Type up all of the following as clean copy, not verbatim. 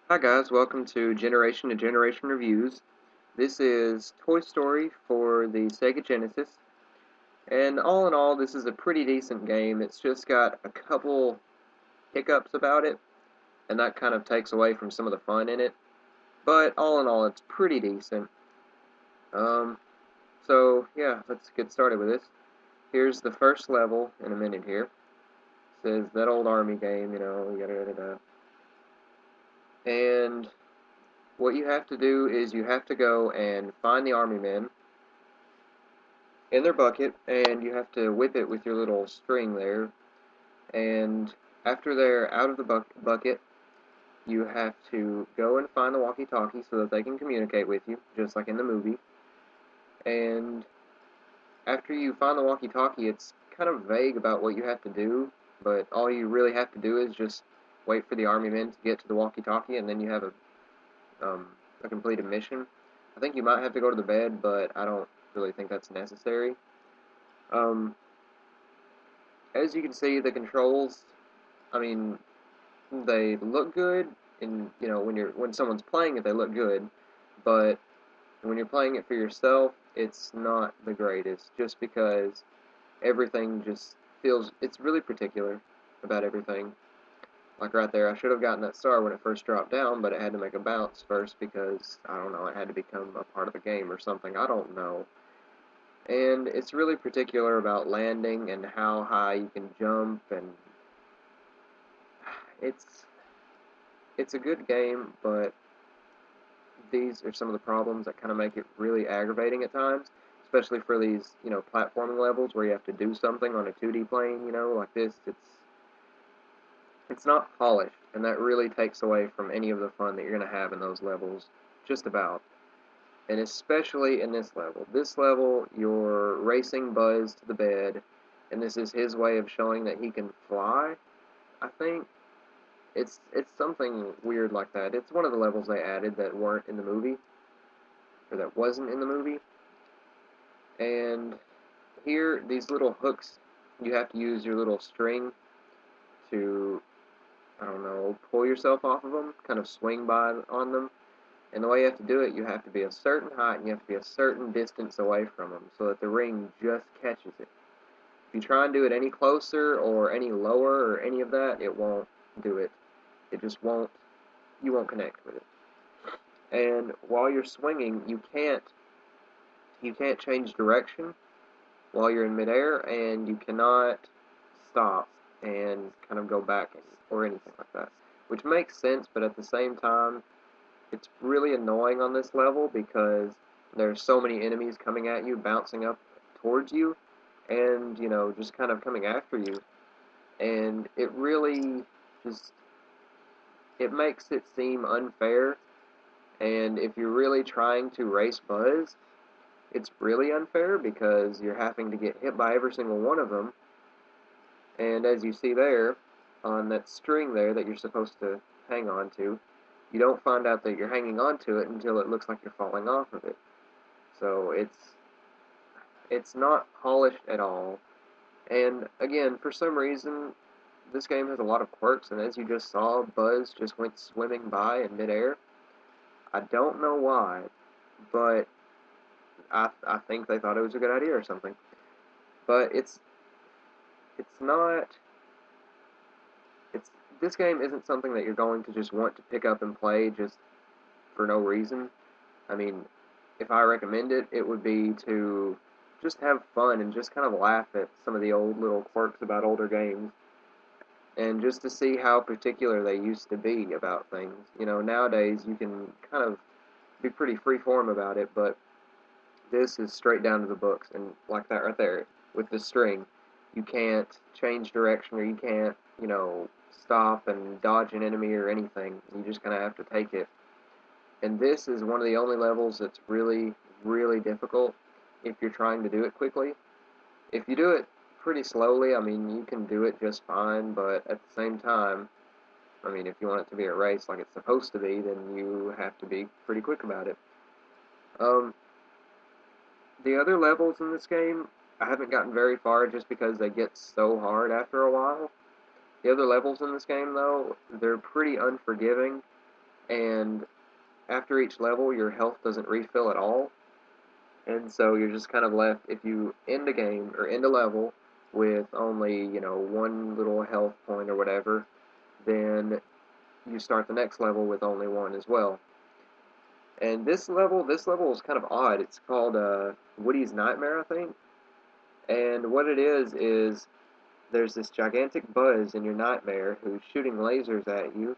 Hi guys, welcome to Generation Reviews. This is Toy Story for the Sega Genesis, and all in all, this is a pretty decent game. It's just got a couple hiccups about it, and that kind of takes away from some of the fun in it. But all in all, it's pretty decent. Um, so yeah, let's get started with this. Here's the first level in a minute here. It says that old army game, yada yada yada. And what you have to do is you have to go and find the army men in their bucket, and you have to whip it with your little string there. And after they're out of the bucket, you have to go and find the walkie-talkie so that they can communicate with you, just like in the movie. And after you find the walkie-talkie, it's kind of vague about what you have to do, but all you really have to do is just wait for the army men to get to the walkie-talkie, and then you have a completed mission. I think you might have to go to the bed, but I don't really think that's necessary. Um, as you can see, the controls, I mean, they look good, and when someone's playing it, they look good. But when you're playing it for yourself, it's not the greatest, just because everything just feels it's really particular about everything. Like right there, I should have gotten that star when it first dropped down, but it had to make a bounce first because I don't know, it had to become a part of the game or something. I don't know. And it's really particular about landing and how high you can jump, and it's it's a good game, but these are some of the problems that kind of make it really aggravating at times, especially for these, platforming levels where you have to do something on a 2D plane, like this. It's not polished, and that really takes away from any of the fun that you're going to have in those levels, just about. And especially in this level. This level, you're racing Buzz to the bed, and this is his way of showing that he can fly, I think. It's something weird like that. It's one of the levels they added that weren't in the movie, or that wasn't in the movie. And here, these little hooks, you have to use your little string to, I don't know, pull yourself off of them, kind of swing by on them. And the way you have to do it, you have to be a certain height and you have to be a certain distance away from them so that the ring just catches it. If you try and do it any closer or any lower or any of that, it won't do it. It just won't, you won't connect with it. And while you're swinging, you can't change direction while you're in midair, and you cannot stop and kind of go back or anything like that. Which makes sense, but at the same time, it's really annoying on this level because there's so many enemies coming at you, bouncing up towards you, and, just kind of coming after you. And it really just, it makes it seem unfair, and if you're really trying to race Buzz, it's really unfair because you're having to get hit by every single one of them. And as you see there, on that string there that you're supposed to hang on to, you don't find out that you're hanging on to it until it looks like you're falling off of it. So it's not polished at all. And again, for some reason, this game has a lot of quirks, and as you just saw, Buzz just went swimming by in midair. I don't know why, but I think they thought it was a good idea or something. But it's not it's this game isn't something that you're going to just want to pick up and play just for no reason. I mean, if I recommend it, it would be to just have fun and just kind of laugh at some of the old little quirks about older games, and just to see how particular they used to be about things. Nowadays you can kind of be pretty freeform about it, but this is straight down to the books, and like that right there with the string, you can't change direction, or you can't, stop and dodge an enemy or anything. You just kind of have to take it. And this is one of the only levels that's really, really difficult if you're trying to do it quickly. If you do it pretty slowly, I mean, you can do it just fine, but at the same time, I mean, if you want it to be a race like it's supposed to be, then you have to be pretty quick about it. Um, the other levels in this game, I haven't gotten very far just because they get so hard after a while. The other levels in this game, though, they're pretty unforgiving, and after each level, your health doesn't refill at all, and so you're just kind of left, if you end a game or end a level with only, one little health point or whatever, then you start the next level with only one as well. And this level is kind of odd. It's called Woody's Nightmare, I think. And what it is there's this gigantic Buzz in your nightmare who's shooting lasers at you.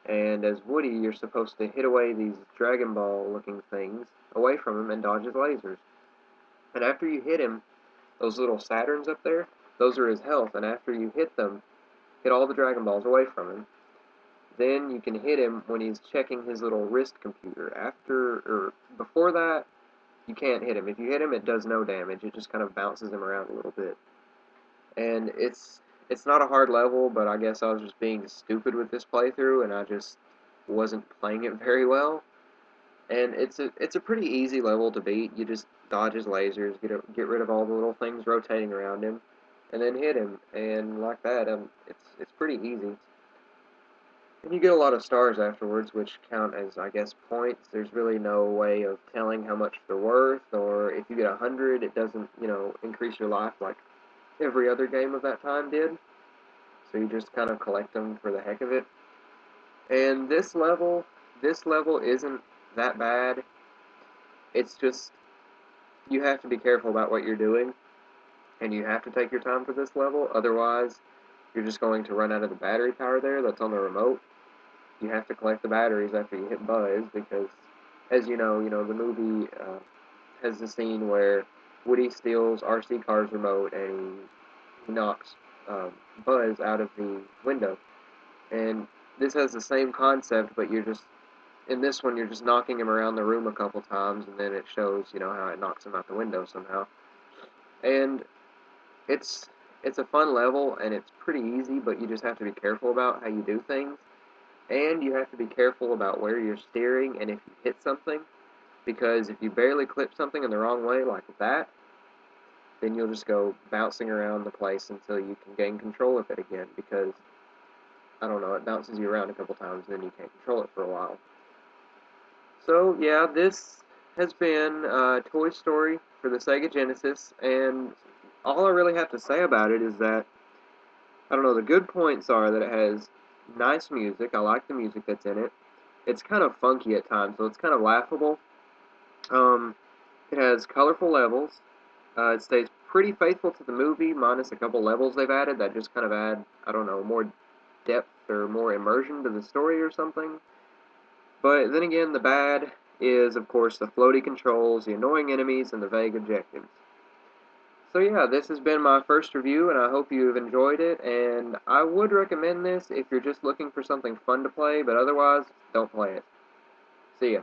And as Woody, you're supposed to hit away these Dragon Ball looking things away from him and dodge his lasers. And after you hit him, those little Saturns up there, those are his health. And after you hit them, hit all the Dragon Balls away from him, then you can hit him when he's checking his little wrist computer. Before that, you can't hit him. If you hit him, it does no damage. It just kind of bounces him around a little bit. And it's not a hard level, but I guess I was just being stupid with this playthrough, and I just wasn't playing it very well. And it's a pretty easy level to beat. You just dodge his lasers, get rid of all the little things rotating around him, and then hit him. And like that, it's pretty easy. And you get a lot of stars afterwards, which count as, I guess, points. There's really no way of telling how much they're worth, or if you get 100, it doesn't, increase your life like every other game of that time did. So you just kind of collect them for the heck of it. And this level isn't that bad. It's just, you have to be careful about what you're doing, and you have to take your time for this level, otherwise you're just going to run out of the battery power there that's on the remote. You have to collect the batteries after you hit Buzz, because, as the movie has the scene where Woody steals RC Car's remote and he knocks Buzz out of the window. And this has the same concept, but in this one, you're just knocking him around the room a couple times, and then it shows, how it knocks him out the window somehow. And it's it's a fun level, and it's pretty easy, but you just have to be careful about how you do things. And you have to be careful about where you're steering and if you hit something, because if you barely clip something in the wrong way like that, then you'll just go bouncing around the place until you can gain control of it again, because, I don't know, it bounces you around a couple times and then you can't control it for a while. So, yeah, this has been Toy Story for the Sega Genesis, and all I really have to say about it is that, I don't know, the good points are that it has nice music. I like the music that's in it. It's kind of funky at times, so it's kind of laughable. Um, it has colorful levels. It stays pretty faithful to the movie, minus a couple levels they've added that just kind of add, I don't know, more depth or more immersion to the story or something. But then again, the bad is, of course, the floaty controls, the annoying enemies, and the vague objectives. So yeah, this has been my first review, and I hope you've enjoyed it, and I would recommend this if you're just looking for something fun to play, but otherwise, don't play it. See ya.